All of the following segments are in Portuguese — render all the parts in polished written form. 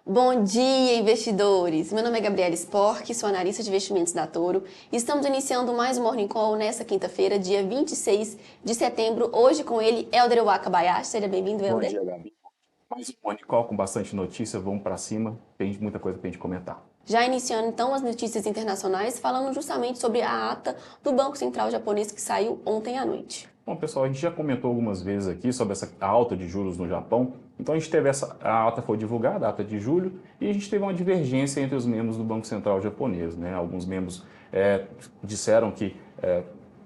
Bom dia, investidores! Meu nome é Gabriela Spork, sou analista de investimentos da Toro e estamos iniciando mais um Morning Call nesta quinta-feira, dia 26 de setembro, hoje com ele, Helder Wakabayashi. Seja bem-vindo, Bom Helder. dia, Gabi. Mais um Morning Call com bastante notícia, vamos para cima, tem muita coisa para a gente comentar. Já iniciando então as notícias internacionais, falando justamente sobre a ata do Banco Central japonês que saiu ontem à noite. Bom, pessoal, a gente já comentou algumas vezes aqui sobre essa alta de juros no Japão. Então a gente teve a ata foi divulgada, a ata de julho, e a gente teve uma divergência entre os membros do Banco Central japonês, né? Alguns membros disseram que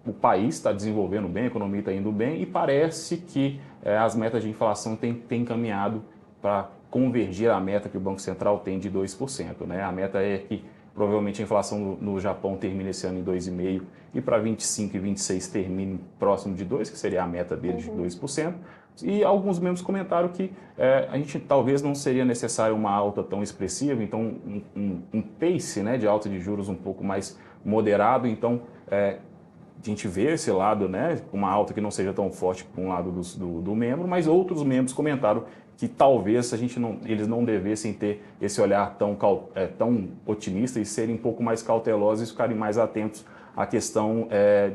o país está desenvolvendo bem, a economia está indo bem, e parece que as metas de inflação têm caminhado para convergir à meta que o Banco Central tem de 2%, né? A meta é que provavelmente a inflação no Japão termina esse ano em 2,5% e para 25 e 26 termine próximo de 2%, que seria a meta deles de 2%. E alguns membros comentaram que a gente talvez não seria necessário uma alta tão expressiva, então um pace, né, de alta de juros um pouco mais moderado. Então a gente vê esse lado, né, uma alta que não seja tão forte para um lado do membro, mas outros membros comentaram que talvez eles não devessem ter esse olhar tão otimista e serem um pouco mais cautelosos e ficarem mais atentos à questão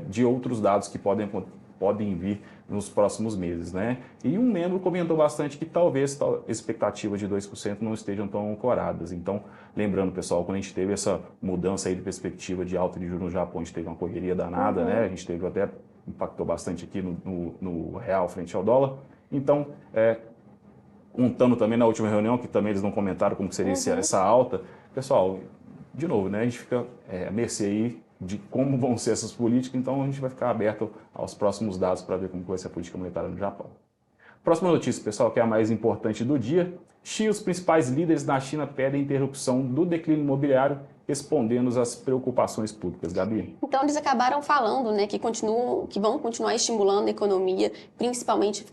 de outros dados que podem vir nos próximos meses, né? E um membro comentou bastante que talvez a expectativa de 2% não estejam tão ancoradas. Então, lembrando, pessoal, quando a gente teve essa mudança aí de perspectiva de alta de juros no Japão, a gente teve uma correria danada, né? A gente teve até, impactou bastante aqui no real frente ao dólar. Então, contando também na última reunião, que também eles não comentaram como seria essa alta. Pessoal, de novo, né, a gente fica à mercê aí de como vão ser essas políticas, então a gente vai ficar aberto aos próximos dados para ver como vai ser a política monetária no Japão. Próxima notícia, pessoal, que é a mais importante do dia. Xi e os principais líderes na China pedem interrupção do declínio imobiliário, respondendo às preocupações públicas. Gabi? Então eles acabaram falando, né, que vão continuar estimulando a economia, principalmente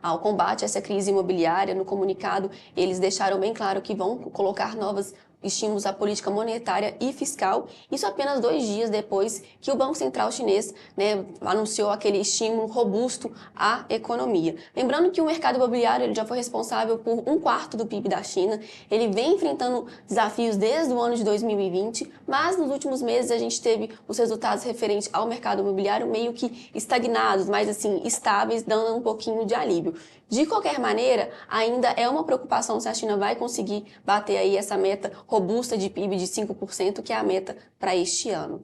ao combate a essa crise imobiliária. No comunicado, eles deixaram bem claro que vão colocar novos estímulos à política monetária e fiscal, isso apenas 2 dias depois que o Banco Central chinês, né, anunciou aquele estímulo robusto à economia. Lembrando que o mercado imobiliário ele já foi responsável por 1/4 do PIB da China, ele vem enfrentando desafios desde o ano de 2020, mas nos últimos meses a gente teve os resultados referentes ao mercado imobiliário meio que estagnados, mas assim, estáveis, dando um pouquinho de alívio. De qualquer maneira, ainda é uma preocupação se a China vai conseguir bater aí essa meta robusta de PIB de 5%, que é a meta para este ano.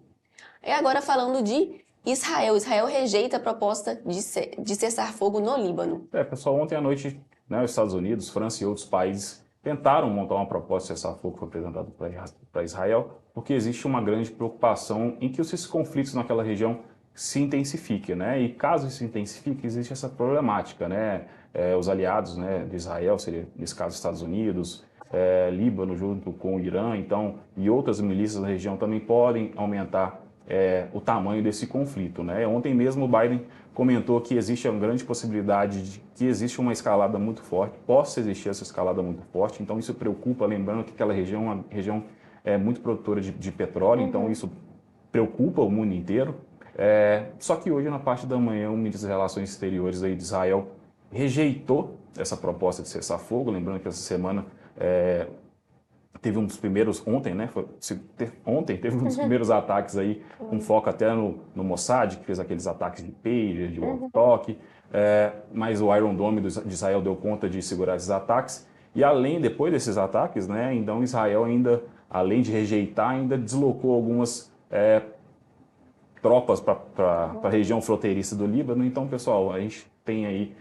E agora falando de Israel. Israel rejeita a proposta de cessar fogo no Líbano. Pessoal, ontem à noite, né, os Estados Unidos, França e outros países tentaram montar uma proposta de cessar fogo que foi apresentada para Israel, porque existe uma grande preocupação em que esses conflitos naquela região se intensifiquem, né? E caso isso se intensifique, existe essa problemática, né? Os aliados, né, de Israel, seria nesse caso Estados Unidos, Líbano junto com o Irã, então, e outras milícias da região também podem aumentar o tamanho desse conflito, né? Ontem mesmo o Biden comentou que existe uma grande possibilidade de que existe uma escalada muito forte, possa existir essa escalada muito forte, então isso preocupa, lembrando que aquela região é uma região muito produtora de petróleo, então isso preocupa o mundo inteiro. Só que hoje, na parte da manhã, o ministro das Relações Exteriores aí de Israel rejeitou essa proposta de cessar-fogo, lembrando que essa semana teve um dos primeiros, ontem, né? Ontem teve um dos primeiros ataques aí, com foco até no Mossad, que fez aqueles ataques de pager, de walkie-talkie, mas o Iron Dome de Israel deu conta de segurar esses ataques. E depois desses ataques, né? Então Israel ainda, além de rejeitar, ainda deslocou algumas tropas para a região fronteiriça do Líbano. Então, pessoal, a gente tem aí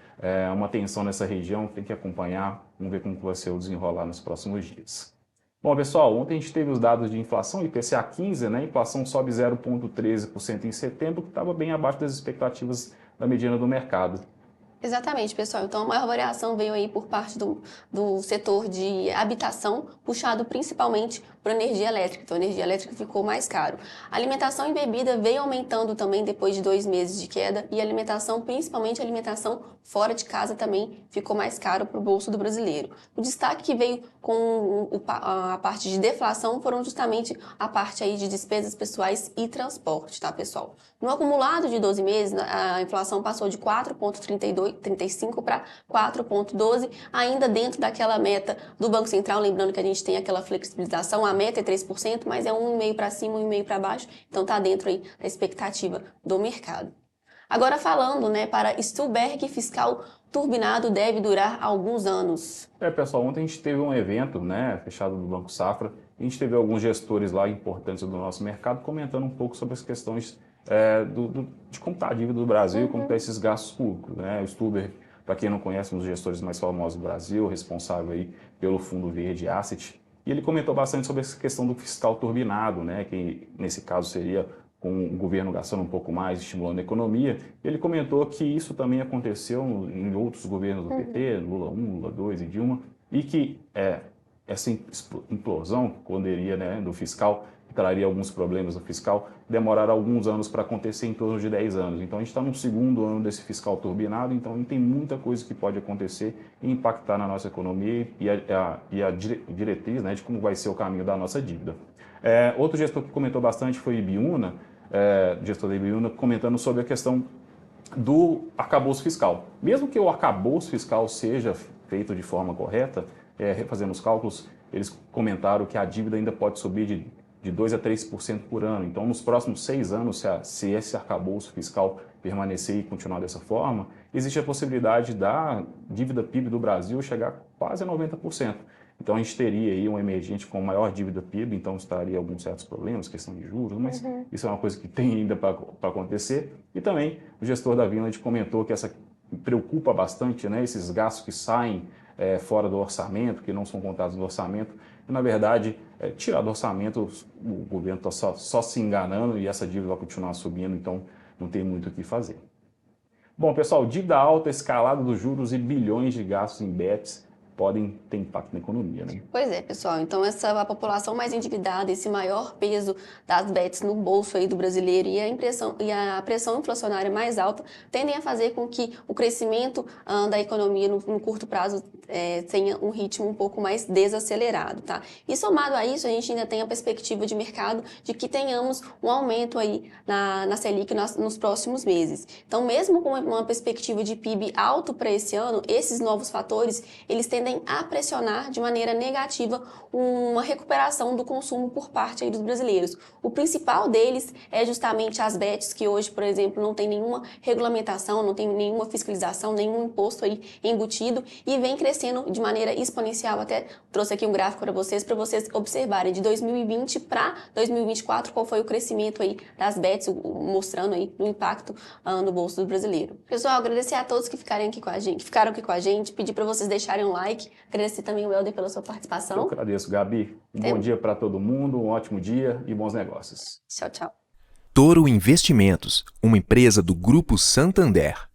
uma tensão nessa região, tem que acompanhar, vamos ver como vai ser o desenrolar nos próximos dias. Bom, pessoal, ontem a gente teve os dados de inflação, IPCA 15, né? A inflação sobe 0,13% em setembro, que estava bem abaixo das expectativas da mediana do mercado. Exatamente, pessoal. Então, a maior variação veio aí por parte do setor de habitação, puxado principalmente por energia elétrica. Então, a energia elétrica ficou mais caro. A alimentação e bebida veio aumentando também depois de 2 meses de queda e a alimentação, principalmente a alimentação fora de casa, também ficou mais caro para o bolso do brasileiro. O destaque que veio com a parte de deflação foram justamente a parte aí de despesas pessoais e transporte, tá, pessoal? No acumulado de 12 meses, a inflação passou de 4,32 3,35 para 4,12, ainda dentro daquela meta do Banco Central, lembrando que a gente tem aquela flexibilização, a meta é 3%, mas é 1,5% para cima, 1,5% para baixo, então está dentro aí da expectativa do mercado. Agora falando, né, para Stuberg, fiscal turbinado deve durar alguns anos. Pessoal, ontem a gente teve um evento, né, fechado do Banco Safra, e a gente teve alguns gestores lá importantes do nosso mercado comentando um pouco sobre as questões de como está a dívida do Brasil e como estão esses gastos públicos, né? O Stuberg, para quem não conhece, um dos gestores mais famosos do Brasil, responsável aí pelo Fundo Verde Asset, e ele comentou bastante sobre essa questão do fiscal turbinado, né, que nesse caso seria com o governo gastando um pouco mais, estimulando a economia. Ele comentou que isso também aconteceu em outros governos do PT, Lula 1, Lula 2 e Dilma, e que essa implosão, quando iria, né, do fiscal, que traria alguns problemas no fiscal, demorará alguns anos para acontecer, em torno de 10 anos. Então a gente está no segundo ano desse fiscal turbinado, então tem muita coisa que pode acontecer e impactar na nossa economia e a diretriz, né, de como vai ser o caminho da nossa dívida. Outro gestor que comentou bastante foi o Ibiúna, gestor da Ibiúna, comentando sobre a questão do arcabouço fiscal. Mesmo que o arcabouço fiscal seja feito de forma correta, refazendo os cálculos, eles comentaram que a dívida ainda pode subir de 2% a 3% por ano. Então, nos próximos 6 anos, se esse arcabouço fiscal permanecer e continuar dessa forma, existe a possibilidade da dívida PIB do Brasil chegar quase a 90%. Então, a gente teria aí um emergente com maior dívida PIB, então estaria alguns certos problemas, questão de juros, mas isso é uma coisa que tem ainda para acontecer. E também o gestor da Vinland comentou que essa preocupa bastante, né, esses gastos que saem fora do orçamento, que não são contados no orçamento. E, na verdade, tirar do orçamento, o governo está só se enganando e essa dívida vai continuar subindo, então não tem muito o que fazer. Bom, pessoal, dívida alta, escalada dos juros e bilhões de gastos em bets podem ter impacto na economia, né? Pois é, pessoal. Então, a população mais endividada, esse maior peso das bets no bolso aí do brasileiro e a pressão inflacionária mais alta tendem a fazer com que o crescimento da economia no curto prazo tenha um ritmo um pouco mais desacelerado, tá? E somado a isso, a gente ainda tem a perspectiva de mercado de que tenhamos um aumento aí na Selic nos próximos meses. Então, mesmo com uma perspectiva de PIB alto para esse ano, esses novos fatores, eles tendem a pressionar de maneira negativa uma recuperação do consumo por parte aí dos brasileiros. O principal deles é justamente as bets, que hoje, por exemplo, não tem nenhuma regulamentação, não tem nenhuma fiscalização, nenhum imposto aí embutido e vem crescendo de maneira exponencial. Até trouxe aqui um gráfico para vocês observarem de 2020 para 2024 qual foi o crescimento aí das bets, mostrando aí o impacto no bolso do brasileiro. Pessoal, agradecer a todos que ficaram aqui com a gente, pedir para vocês deixarem um like, agradecer também o Helder pela sua participação. Eu agradeço, Gabi. Bom dia para todo mundo, um ótimo dia e bons negócios. Tchau, tchau. Toro Investimentos, uma empresa do Grupo Santander.